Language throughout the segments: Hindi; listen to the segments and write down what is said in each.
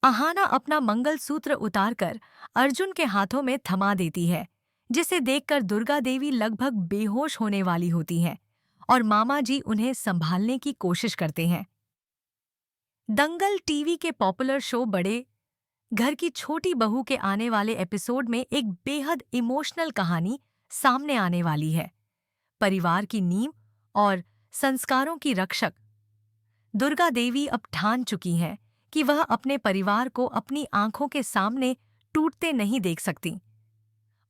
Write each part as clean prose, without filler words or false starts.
आहाना अपना मंगलसूत्र उतारकर अर्जुन के हाथों में थमा देती है, जिसे देखकर दुर्गा देवी लगभग बेहोश होने वाली होती हैं और मामा जी उन्हें संभालने की कोशिश करते हैं। दंगल टीवी के पॉपुलर शो बड़े घर की छोटी बहू के आने वाले एपिसोड में एक बेहद इमोशनल कहानी सामने आने वाली है। परिवार की नींव और संस्कारों की रक्षक दुर्गा देवी अब ठान चुकी हैं कि वह अपने परिवार को अपनी आंखों के सामने टूटते नहीं देख सकती।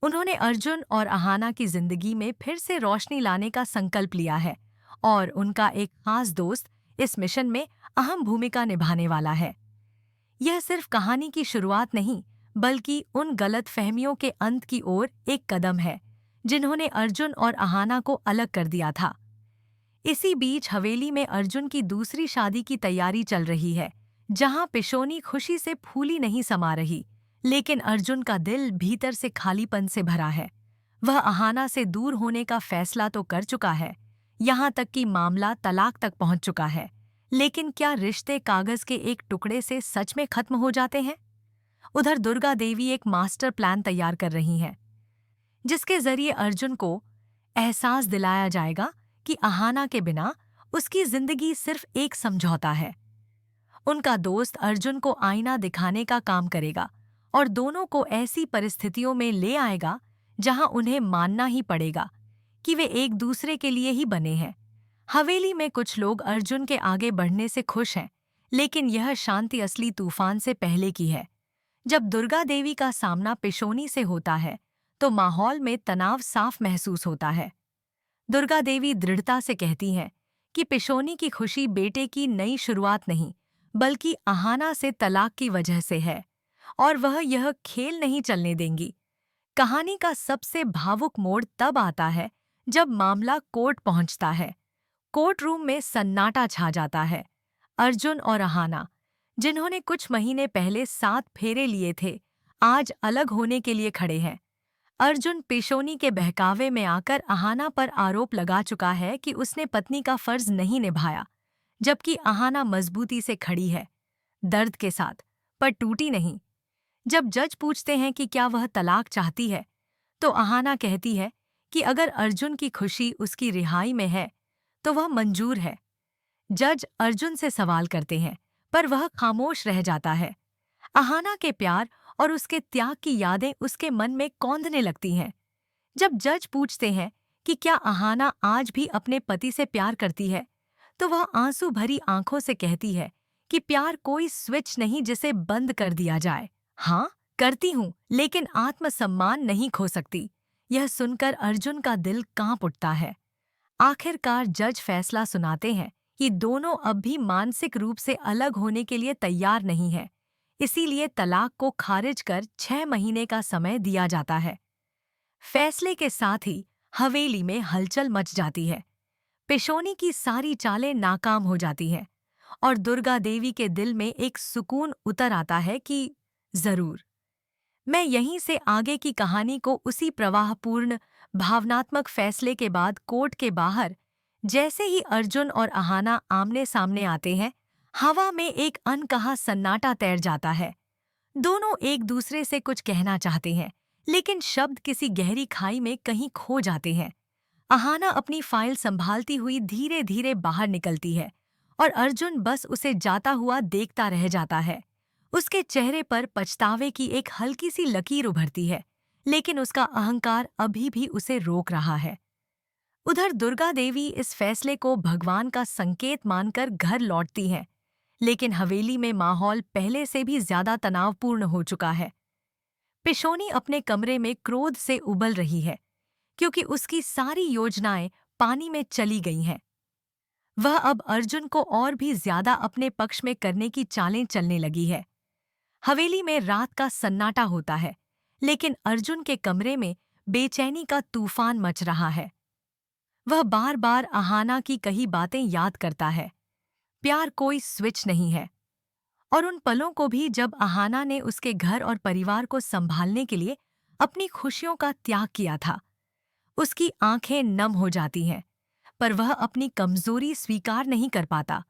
उन्होंने अर्जुन और अहाना की जिंदगी में फिर से रोशनी लाने का संकल्प लिया है और उनका एक खास दोस्त इस मिशन में अहम भूमिका निभाने वाला है। यह सिर्फ कहानी की शुरुआत नहीं, बल्कि उन गलत फहमियों के अंत की ओर एक कदम है जिन्होंने अर्जुन और अहाना को अलग कर दिया था। इसी बीच हवेली में अर्जुन की दूसरी शादी की तैयारी चल रही है, जहां पिशोनी खुशी से फूली नहीं समा रही, लेकिन अर्जुन का दिल भीतर से खालीपन से भरा है। वह अहाना से दूर होने का फैसला तो कर चुका है, यहाँ तक कि मामला तलाक तक पहुंच चुका है, लेकिन क्या रिश्ते कागज के एक टुकड़े से सच में खत्म हो जाते हैं? उधर दुर्गा देवी एक मास्टर प्लान तैयार कर रही हैं, जिसके जरिए अर्जुन को एहसास दिलाया जाएगा कि अहाना के बिना उसकी जिंदगी सिर्फ एक समझौता है। उनका दोस्त अर्जुन को आईना दिखाने का काम करेगा और दोनों को ऐसी परिस्थितियों में ले आएगा जहां उन्हें मानना ही पड़ेगा कि वे एक दूसरे के लिए ही बने हैं। हवेली में कुछ लोग अर्जुन के आगे बढ़ने से खुश हैं, लेकिन यह शांति असली तूफान से पहले की है। जब दुर्गा देवी का सामना पिशोनी से होता है, तो माहौल में तनाव साफ महसूस होता है। दुर्गा देवी दृढ़ता से कहती हैं कि पिशोनी की खुशी बेटे की नई शुरुआत नहीं, बल्कि अहाना से तलाक की वजह से है, और वह यह खेल नहीं चलने देंगी। कहानी का सबसे भावुक मोड़ तब आता है जब मामला कोर्ट पहुंचता है। कोर्ट रूम में सन्नाटा छा जाता है। अर्जुन और अहाना, जिन्होंने कुछ महीने पहले 7 फेरे लिए थे, आज अलग होने के लिए खड़े हैं। अर्जुन पिशोनी के बहकावे में आकर अहाना पर आरोप लगा चुका है कि उसने पत्नी का फर्ज नहीं निभाया, जबकि अहाना मजबूती से खड़ी है, दर्द के साथ, पर टूटी नहीं। जब जज पूछते हैं कि क्या वह तलाक चाहती है, तो अहाना कहती है कि अगर अर्जुन की खुशी उसकी रिहाई में है, तो वह मंजूर है। जज अर्जुन से सवाल करते हैं, पर वह खामोश रह जाता है। अहाना के प्यार और उसके त्याग की यादें उसके मन में कौंधने लगती हैं। जब जज पूछते हैं कि क्या अहाना आज भी अपने पति से प्यार करती है, तो वह आंसू भरी आंखों से कहती है कि प्यार कोई स्विच नहीं जिसे बंद कर दिया जाए। हाँ, करती हूँ, लेकिन आत्मसम्मान नहीं खो सकती। यह सुनकर अर्जुन का दिल कांप उठता है। आखिरकार जज फैसला सुनाते हैं कि दोनों अब भी मानसिक रूप से अलग होने के लिए तैयार नहीं हैं। इसीलिए तलाक को खारिज कर 6 महीने का समय दिया जाता है। फैसले के साथ ही हवेली में हलचल मच जाती है। पिशोनी की सारी चालें नाकाम हो जाती हैं और दुर्गा देवी के दिल में एक सुकून उतर आता है कि जरूर, मैं यहीं से आगे की कहानी को उसी प्रवाहपूर्ण भावनात्मक फैसले के बाद कोर्ट के बाहर जैसे ही अर्जुन और अहाना आमने सामने आते हैं, हवा में एक अनकहा सन्नाटा तैर जाता है। दोनों एक दूसरे से कुछ कहना चाहते हैं, लेकिन शब्द किसी गहरी खाई में कहीं खो जाते हैं। अहाना अपनी फाइल संभालती हुई धीरे धीरे बाहर निकलती है और अर्जुन बस उसे जाता हुआ देखता रह जाता है। उसके चेहरे पर पछतावे की एक हल्की सी लकीर उभरती है, लेकिन उसका अहंकार अभी भी उसे रोक रहा है। उधर दुर्गा देवी इस फैसले को भगवान का संकेत मानकर घर लौटती हैं, लेकिन हवेली में माहौल पहले से भी ज्यादा तनावपूर्ण हो चुका है। पिशोनी अपने कमरे में क्रोध से उबल रही है, क्योंकि उसकी सारी योजनाएं पानी में चली गई हैं। वह अब अर्जुन को और भी ज्यादा अपने पक्ष में करने की चालें चलने लगी है। हवेली में रात का सन्नाटा होता है, लेकिन अर्जुन के कमरे में बेचैनी का तूफान मच रहा है। वह बार बार अहाना की कही बातें याद करता है। प्यार कोई स्विच नहीं है, और उन पलों को भी जब अहाना ने उसके घर और परिवार को संभालने के लिए अपनी खुशियों का त्याग किया था। उसकी आंखें नम हो जाती हैं, पर वह अपनी कमजोरी स्वीकार नहीं कर पाता।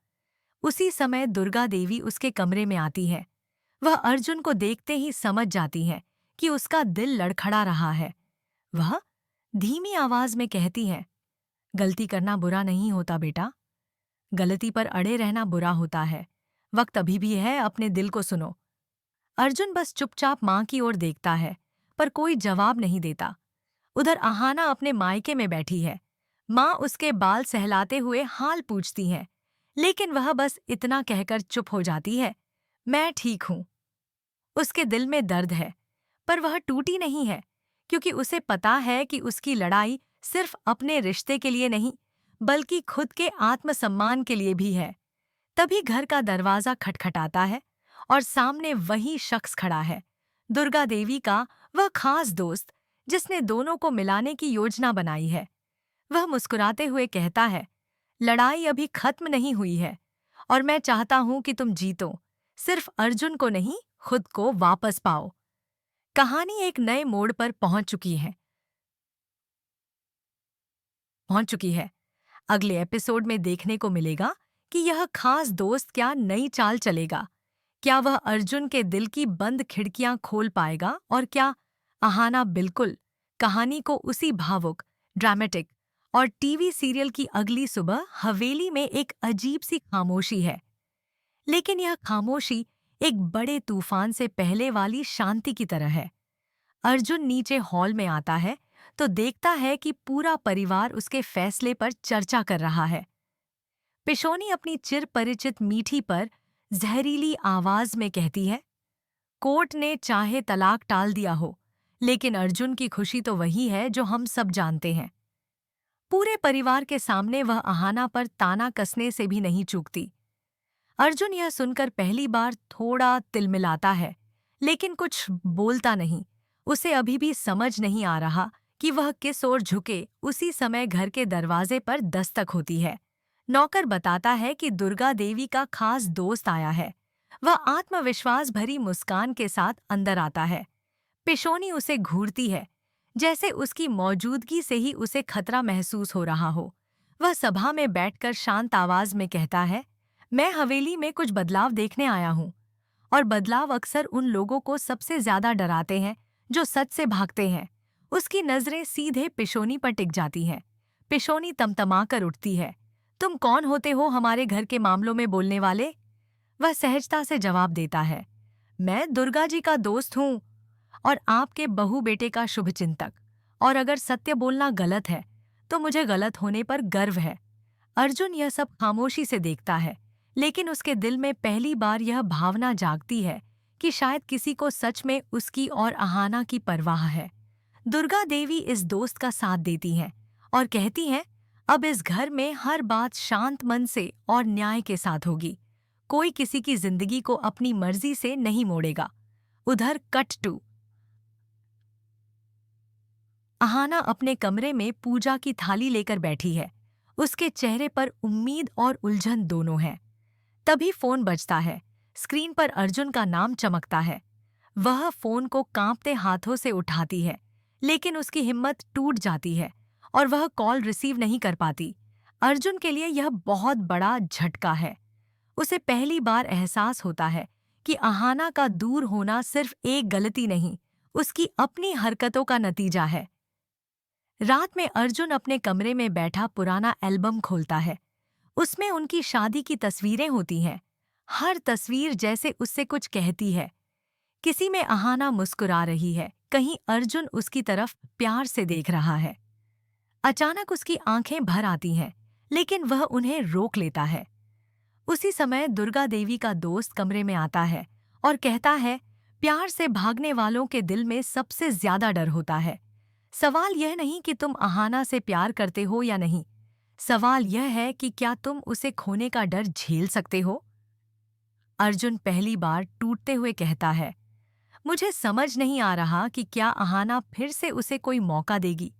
उसी समय दुर्गा देवी उसके कमरे में आती है। वह अर्जुन को देखते ही समझ जाती है कि उसका दिल लड़खड़ा रहा है। वह धीमी आवाज में कहती है, गलती करना बुरा नहीं होता बेटा, गलती पर अड़े रहना बुरा होता है। वक्त अभी भी है, अपने दिल को सुनो। अर्जुन बस चुपचाप माँ की ओर देखता है, पर कोई जवाब नहीं देता। उधर आहाना अपने मायके में बैठी है। माँ उसके बाल सहलाते हुए हाल पूछती है, लेकिन वह बस इतना कहकर चुप हो जाती है, मैं ठीक हूं। उसके दिल में दर्द है, पर वह टूटी नहीं है, क्योंकि उसे पता है कि उसकी लड़ाई सिर्फ अपने रिश्ते के लिए नहीं, बल्कि खुद के आत्मसम्मान के लिए भी है। तभी घर का दरवाजा खटखटाता है और सामने वही शख्स खड़ा है, दुर्गा देवी का वह खास दोस्त जिसने दोनों को मिलाने की योजना बनाई है। वह मुस्कुराते हुए कहता है, लड़ाई अभी खत्म नहीं हुई है और मैं चाहता हूं कि तुम जीतो, सिर्फ अर्जुन को नहीं, खुद को वापस पाओ। कहानी एक नए मोड़ पर पहुंच चुकी है। अगले एपिसोड में देखने को मिलेगा कि यह खास दोस्त क्या नई चाल चलेगा। क्या वह अर्जुन के दिल की बंद खिड़कियां खोल पाएगा, और क्या आहाना बिल्कुल कहानी को उसी भावुक, ड्रामेटिक और टीवी सीरियल की अगली सुबह हवेली में एक अजीब सी खामोशी है। लेकिन यह खामोशी एक बड़े तूफान से पहले वाली शांति की तरह है। अर्जुन नीचे हॉल में आता है तो देखता है कि पूरा परिवार उसके फैसले पर चर्चा कर रहा है। पिशोनी अपनी चिर परिचित मीठी पर जहरीली आवाज में कहती है, कोर्ट ने चाहे तलाक टाल दिया हो, लेकिन अर्जुन की खुशी तो वही है जो हम सब जानते हैं। पूरे परिवार के सामने वह आहाना पर ताना कसने से भी नहीं चूकती। अर्जुन यह सुनकर पहली बार थोड़ा तिलमिलाता है, लेकिन कुछ बोलता नहीं। उसे अभी भी समझ नहीं आ रहा कि वह किस ओर झुके। उसी समय घर के दरवाजे पर दस्तक होती है। नौकर बताता है कि दुर्गा देवी का खास दोस्त आया है। वह आत्मविश्वास भरी मुस्कान के साथ अंदर आता है। पिशोनी उसे घूरती है, जैसे उसकी मौजूदगी से ही उसे खतरा महसूस हो रहा हो। वह सभा में बैठकर शांत आवाज में कहता है, मैं हवेली में कुछ बदलाव देखने आया हूँ, और बदलाव अक्सर उन लोगों को सबसे ज्यादा डराते हैं जो सच से भागते हैं। उसकी नजरें सीधे पिशोनी पर टिक जाती हैं। पिशोनी तमतमाकर उठती है, तुम कौन होते हो हमारे घर के मामलों में बोलने वाले? वह सहजता से जवाब देता है, मैं दुर्गा जी का दोस्त हूँ और आपके बहू बेटे का शुभचिंतक, और अगर सत्य बोलना गलत है तो मुझे गलत होने पर गर्व है। अर्जुन यह सब खामोशी से देखता है, लेकिन उसके दिल में पहली बार यह भावना जागती है कि शायद किसी को सच में उसकी और आहाना की परवाह है। दुर्गा देवी इस दोस्त का साथ देती हैं और कहती हैं, अब इस घर में हर बात शांत मन से और न्याय के साथ होगी। कोई किसी की जिंदगी को अपनी मर्जी से नहीं मोड़ेगा। उधर कट टू आहाना अपने कमरे में पूजा की थाली लेकर बैठी है। उसके चेहरे पर उम्मीद और उलझन दोनों है। तभी फोन बजता है। स्क्रीन पर अर्जुन का नाम चमकता है। वह फोन को कांपते हाथों से उठाती है, लेकिन उसकी हिम्मत टूट जाती है और वह कॉल रिसीव नहीं कर पाती। अर्जुन के लिए यह बहुत बड़ा झटका है। उसे पहली बार एहसास होता है कि आहाना का दूर होना सिर्फ एक गलती नहीं, उसकी अपनी हरकतों का नतीजा है। रात में अर्जुन अपने कमरे में बैठा पुराना एल्बम खोलता है। उसमें उनकी शादी की तस्वीरें होती हैं। हर तस्वीर जैसे उससे कुछ कहती है। किसी में आहाना मुस्कुरा रही है, कहीं अर्जुन उसकी तरफ प्यार से देख रहा है। अचानक उसकी आंखें भर आती हैं, लेकिन वह उन्हें रोक लेता है। उसी समय दुर्गा देवी का दोस्त कमरे में आता है और कहता है, प्यार से भागने वालों के दिल में सबसे ज्यादा डर होता है। सवाल यह नहीं कि तुम आहाना से प्यार करते हो या नहीं, सवाल यह है कि क्या तुम उसे खोने का डर झेल सकते हो। अर्जुन पहली बार टूटते हुए कहता है, मुझे समझ नहीं आ रहा कि क्या आहाना फिर से उसे कोई मौका देगी,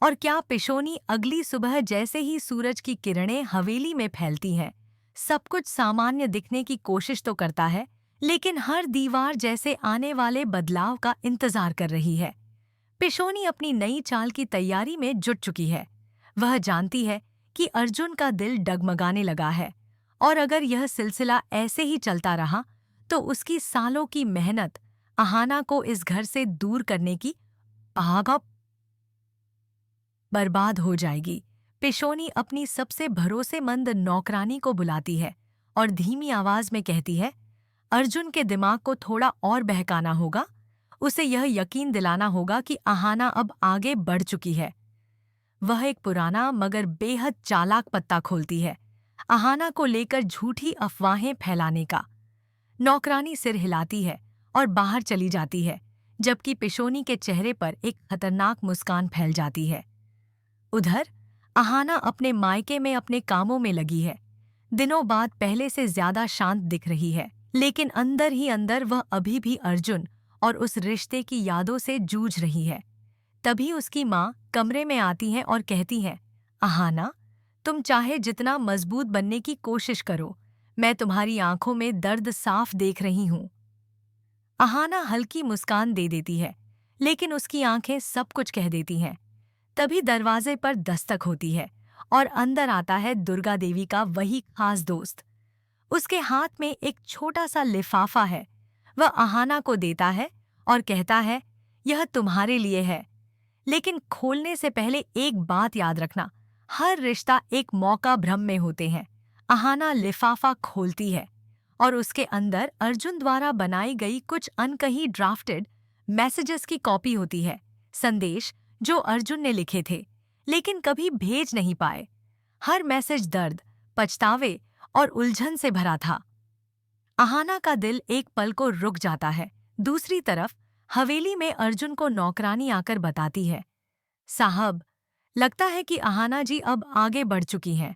और क्या पिशोनी अगली सुबह जैसे ही सूरज की किरणें हवेली में फैलती हैं, सब कुछ सामान्य दिखने की कोशिश तो करता है, लेकिन हर दीवार जैसे आने वाले बदलाव का इंतजार कर रही है। पिशोनी अपनी नई चाल की तैयारी में जुट चुकी है। वह जानती है कि अर्जुन का दिल डगमगाने लगा है, और अगर यह सिलसिला ऐसे ही चलता रहा तो उसकी सालों की मेहनत अहाना को इस घर से दूर करने की आगा बर्बाद हो जाएगी। पिशोनी अपनी सबसे भरोसेमंद नौकरानी को बुलाती है और धीमी आवाज में कहती है, अर्जुन के दिमाग को थोड़ा और बहकाना होगा। उसे यह यकीन दिलाना होगा कि अहाना अब आगे बढ़ चुकी है। वह एक पुराना मगर बेहद चालाक पत्ता खोलती है, अहाना को लेकर झूठी अफवाहें फैलाने का। नौकरानी सिर हिलाती है और बाहर चली जाती है, जबकि पिशोनी के चेहरे पर एक खतरनाक मुस्कान फैल जाती है। उधर अहाना अपने मायके में अपने कामों में लगी है। दिनों बाद पहले से ज्यादा शांत दिख रही है, लेकिन अंदर ही अंदर वह अभी भी अर्जुन और उस रिश्ते की यादों से जूझ रही है। तभी उसकी माँ कमरे में आती है और कहती है, अहाना, तुम चाहे जितना मजबूत बनने की कोशिश करो, मैं तुम्हारी आंखों में दर्द साफ देख रही हूं। अहाना हल्की मुस्कान दे देती है, लेकिन उसकी आंखें सब कुछ कह देती हैं। तभी दरवाजे पर दस्तक होती है और अंदर आता है दुर्गा देवी का वही खास दोस्त। उसके हाथ में एक छोटा सा लिफाफा है। वह अहाना को देता है और कहता है, यह तुम्हारे लिए है। लेकिन खोलने से पहले एक बात याद रखना, हर रिश्ता एक मौका भ्रम में होते हैं। अहाना लिफाफा खोलती है और उसके अंदर अर्जुन द्वारा बनाई गई कुछ अनकही ड्राफ्टेड मैसेजेस की कॉपी होती है। संदेश जो अर्जुन ने लिखे थे, लेकिन कभी भेज नहीं पाए। हर मैसेज दर्द, पछतावे और उलझन से भरा था। अहाना का दिल एक पल को रुक जाता है। दूसरी तरफ हवेली में अर्जुन को नौकरानी आकर बताती है, साहब, लगता है कि अहाना जी अब आगे बढ़ चुकी हैं।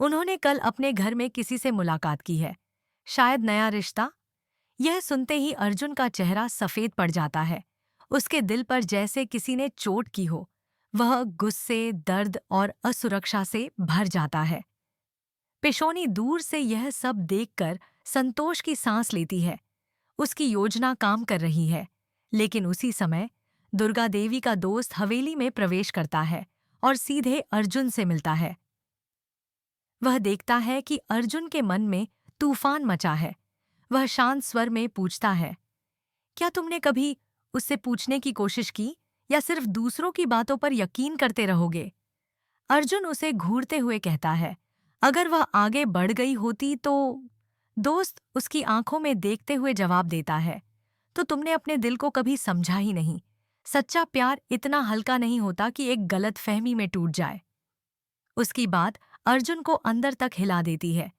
उन्होंने कल अपने घर में किसी से मुलाकात की है, शायद नया रिश्ता। यह सुनते ही अर्जुन का चेहरा सफेद पड़ जाता है। उसके दिल पर जैसे किसी ने चोट की हो। वह गुस्से, दर्द और असुरक्षा से भर जाता है। पिशोनी दूर से यह सब देखकर संतोष की सांस लेती है। उसकी योजना काम कर रही है। लेकिन उसी समय दुर्गा देवी का दोस्त हवेली में प्रवेश करता है और सीधे अर्जुन से मिलता है। वह देखता है कि अर्जुन के मन में तूफान मचा है। वह शांत स्वर में पूछता है, क्या तुमने कभी उससे पूछने की कोशिश की, या सिर्फ दूसरों की बातों पर यकीन करते रहोगे? अर्जुन उसे घूरते हुए कहता है, अगर वह आगे बढ़ गई होती तो। दोस्त उसकी आंखों में देखते हुए जवाब देता है, तो तुमने अपने दिल को कभी समझा ही नहीं। सच्चा प्यार इतना हल्का नहीं होता कि एक गलत फहमी में टूट जाए। उसकी बात अर्जुन को अंदर तक हिला देती है।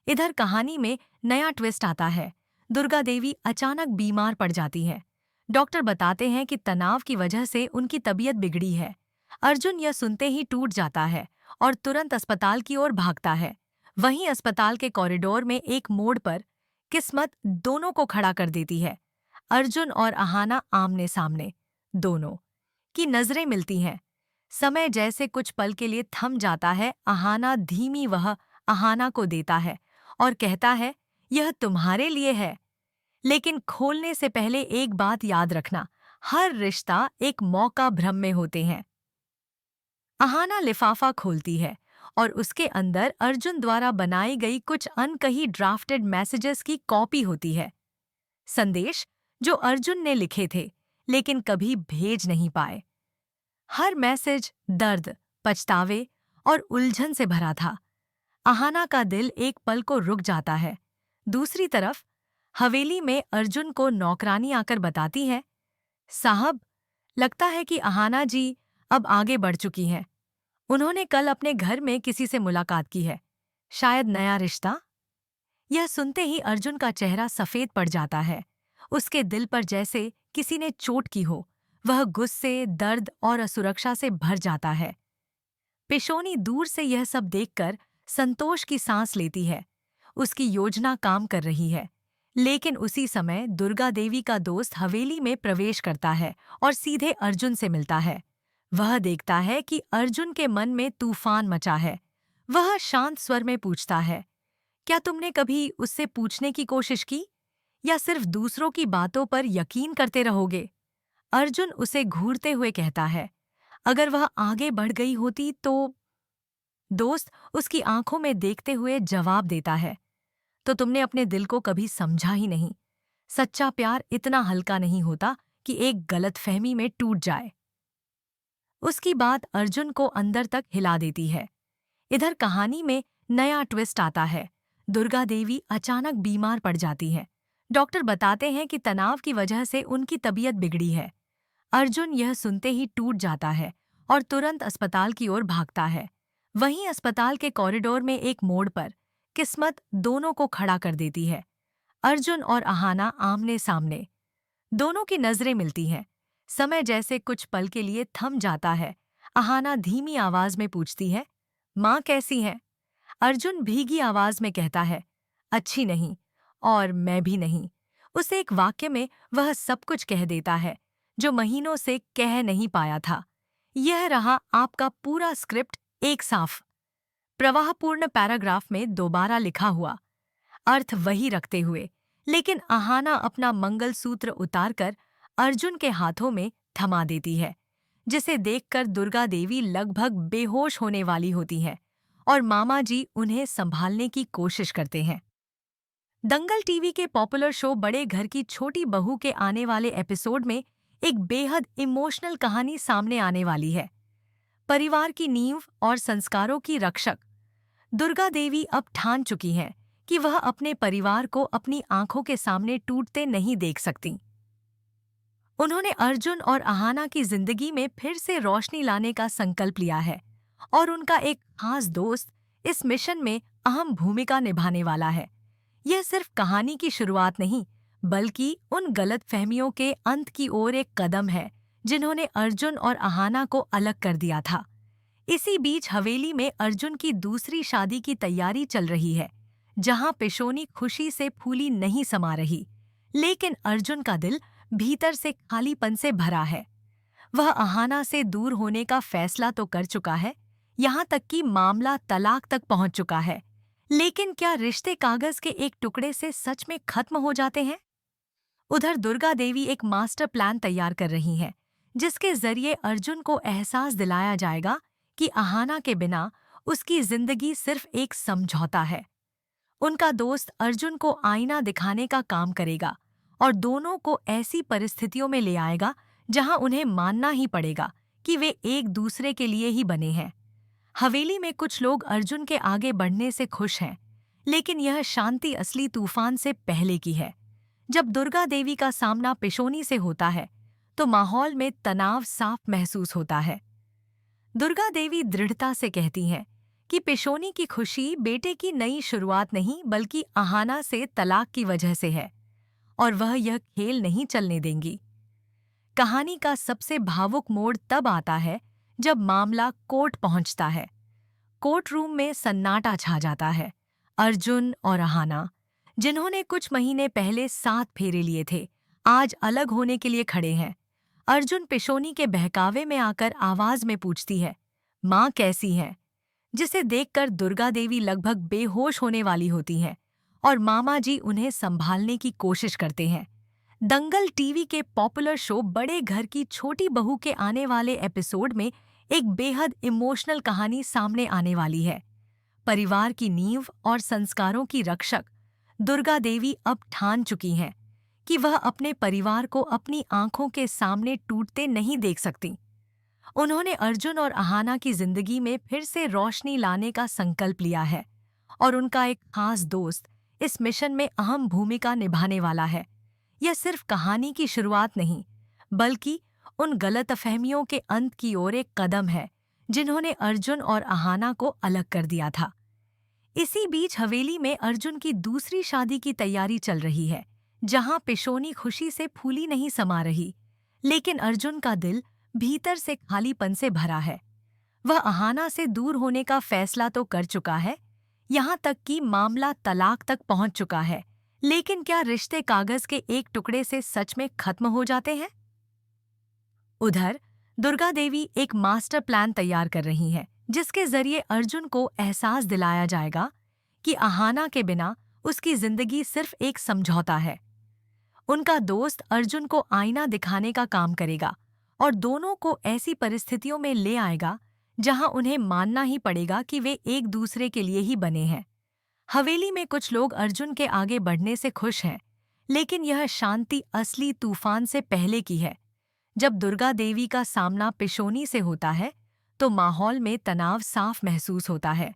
इधर कहानी में नया ट्विस्ट आता है। दुर्गा देवी अचानक बीमार पड़ जाती है। डॉक्टर बताते हैं कि तनाव की वजह से उनकी तबीयत बिगड़ी है। अर्जुन यह सुनते ही टूट जाता है और तुरंत अस्पताल की ओर भागता है। वहीं अस्पताल के कॉरिडोर में एक मोड़ पर किस्मत दोनों को खड़ा कर देती है। अर्जुन और अहाना आमने सामने, दोनों की नजरें मिलती हैं। समय जैसे कुछ पल के लिए थम जाता है। अहाना धीमी वह अहाना को देता है और कहता है, यह तुम्हारे लिए है। लेकिन खोलने से पहले एक बात याद रखना, हर रिश्ता एक मौका भ्रम में होते हैं। अहाना लिफाफा खोलती है और उसके अंदर अर्जुन द्वारा बनाई गई कुछ अनकही ड्राफ्टेड मैसेजेस की कॉपी होती है। संदेश जो अर्जुन ने लिखे थे, लेकिन कभी भेज नहीं पाए। हर मैसेज दर्द, पछतावे और उलझन से भरा था। अहाना का दिल एक पल को रुक जाता है। दूसरी तरफ हवेली में अर्जुन को नौकरानी आकर बताती है, साहब, लगता है कि अहाना जी अब आगे बढ़ चुकी हैं। उन्होंने कल अपने घर में किसी से मुलाकात की है, शायद नया रिश्ता। यह सुनते ही अर्जुन का चेहरा सफेद पड़ जाता है। उसके दिल पर जैसे किसी ने चोट की हो। वह गुस्से, दर्द और असुरक्षा से भर जाता है। पिशोनी दूर से यह सब देखकर संतोष की सांस लेती है। उसकी योजना काम कर रही है। लेकिन उसी समय दुर्गा देवी का दोस्त हवेली में प्रवेश करता है और सीधे अर्जुन से मिलता है। वह देखता है कि अर्जुन के मन में तूफान मचा है। वह शांत स्वर में पूछता है, क्या तुमने कभी उससे पूछने की कोशिश की, या सिर्फ दूसरों की बातों पर यकीन करते रहोगे? अर्जुन उसे घूरते हुए कहता है, अगर वह आगे बढ़ गई होती तो। दोस्त उसकी आंखों में देखते हुए जवाब देता है, तो तुमने अपने दिल को कभी समझा ही नहीं। सच्चा प्यार इतना हल्का नहीं होता कि एक गलतफहमी में टूट जाए। उसकी बात अर्जुन को अंदर तक हिला देती है। इधर कहानी में नया ट्विस्ट आता है। दुर्गा देवी अचानक बीमार पड़ जाती हैं। डॉक्टर बताते हैं कि तनाव की वजह से उनकी तबीयत बिगड़ी है। अर्जुन यह सुनते ही टूट जाता है और तुरंत अस्पताल की ओर भागता है। वहीं अस्पताल के कॉरिडोर में एक मोड़ पर किस्मत दोनों को खड़ा कर देती है। अर्जुन और अहाना आमने सामने। दोनों की नजरें मिलती हैं। समय जैसे कुछ पल के लिए थम जाता है। अहाना धीमी आवाज में पूछती है, माँ कैसी है? अर्जुन भीगी आवाज में कहता है, अच्छी नहीं, और मैं भी नहीं। उसे एक वाक्य में वह सब कुछ कह देता है जो महीनों से कह नहीं पाया था। यह रहा आपका पूरा स्क्रिप्ट, एक साफ प्रवाहपूर्ण पैराग्राफ में दोबारा लिखा हुआ, अर्थ वही रखते हुए। लेकिन अहाना अपना मंगलसूत्र उतारकर अर्जुन के हाथों में थमा देती है, जिसे देखकर दुर्गा देवी लगभग बेहोश होने वाली होती है और मामा जी उन्हें संभालने की कोशिश करते हैं। दंगल टीवी के पॉपुलर शो बड़े घर की छोटी बहू के आने वाले एपिसोड में एक बेहद इमोशनल कहानी सामने आने वाली है। परिवार की नींव और संस्कारों की रक्षक दुर्गा देवी अब ठान चुकी हैं कि वह अपने परिवार को अपनी आंखों के सामने टूटते नहीं देख सकती। उन्होंने अर्जुन और अहाना की जिंदगी में फिर से रोशनी लाने का संकल्प लिया है और उनका एक खास दोस्त इस मिशन में अहम भूमिका निभाने वाला है। यह सिर्फ कहानी की शुरुआत नहीं, बल्कि उन गलतफहमियों के अंत की ओर एक कदम है जिन्होंने अर्जुन और अहाना को अलग कर दिया था। इसी बीच हवेली में अर्जुन की दूसरी शादी की तैयारी चल रही है, जहां पिशोनी खुशी से फूली नहीं समा रही, लेकिन अर्जुन का दिल भीतर से खालीपन से भरा है। वह अहाना से दूर होने का फैसला तो कर चुका है, यहाँ तक कि मामला तलाक तक पहुंच चुका है। लेकिन क्या रिश्ते कागज के एक टुकड़े से सच में खत्म हो जाते हैं? उधर दुर्गा देवी एक मास्टर प्लान तैयार कर रही हैं, जिसके जरिए अर्जुन को एहसास दिलाया जाएगा कि अहाना के बिना उसकी जिंदगी सिर्फ एक समझौता है। उनका दोस्त अर्जुन को आईना दिखाने का काम करेगा और दोनों को ऐसी परिस्थितियों में ले आएगा जहां उन्हें मानना ही पड़ेगा कि वे एक दूसरे के लिए ही बने हैं। हवेली में कुछ लोग अर्जुन के आगे बढ़ने से खुश हैं, लेकिन यह शांति असली तूफान से पहले की है। जब दुर्गा देवी का सामना पिशोनी से होता है, तो माहौल में तनाव साफ महसूस होता है। दुर्गा देवी दृढ़ता से कहती हैं कि पिशोनी की खुशी बेटे की नई शुरुआत नहीं, बल्कि अहाना से तलाक की वजह से है, और वह यह खेल नहीं चलने देंगी। कहानी का सबसे भावुक मोड़ तब आता है जब मामला कोर्ट पहुंचता है। कोर्ट रूम में सन्नाटा छा जाता है। अर्जुन और अहाना, जिन्होंने कुछ महीने पहले साथ फेरे लिए थे, आज अलग होने के लिए खड़े हैं। अर्जुन पिशोनी के बहकावे में आकर आवाज में पूछती है, माँ कैसी है? जिसे देखकर दुर्गा देवी लगभग बेहोश होने वाली होती हैं और मामा जी उन्हें संभालने की कोशिश करते हैं। दंगल टीवी के पॉपुलर शो बड़े घर की छोटी बहू के आने वाले एपिसोड में एक बेहद इमोशनल कहानी सामने आने वाली है। परिवार की नींव और संस्कारों की रक्षक दुर्गा देवी अब ठान चुकी हैं कि वह अपने परिवार को अपनी आंखों के सामने टूटते नहीं देख सकती। उन्होंने अर्जुन और अहाना की जिंदगी में फिर से रोशनी लाने का संकल्प लिया है और उनका एक खास दोस्त इस मिशन में अहम भूमिका निभाने वाला है। यह सिर्फ कहानी की शुरुआत नहीं, बल्कि उन गलतफहमियों के अंत की ओर एक कदम है जिन्होंने अर्जुन और अहाना को अलग कर दिया था। इसी बीच हवेली में अर्जुन की दूसरी शादी की तैयारी चल रही है, जहां पिशोनी खुशी से फूली नहीं समा रही, लेकिन अर्जुन का दिल भीतर से खालीपन से भरा है। वह अहाना से दूर होने का फैसला तो कर चुका है, यहाँ तक कि मामला तलाक तक पहुंच चुका है, लेकिन क्या रिश्ते कागज के एक टुकड़े से सच में खत्म हो जाते हैं? उधर दुर्गा देवी एक मास्टर प्लान तैयार कर रही हैं, जिसके जरिए अर्जुन को एहसास दिलाया जाएगा कि अहाना के बिना उसकी जिंदगी सिर्फ एक समझौता है। उनका दोस्त अर्जुन को आईना दिखाने का काम करेगा और दोनों को ऐसी परिस्थितियों में ले आएगा जहां उन्हें मानना ही पड़ेगा कि वे एक दूसरे के लिए ही बने हैं। हवेली में कुछ लोग अर्जुन के आगे बढ़ने से खुश हैं, लेकिन यह शांति असली तूफान से पहले की है। जब दुर्गा देवी का सामना पिशोनी से होता है तो माहौल में तनाव साफ महसूस होता है।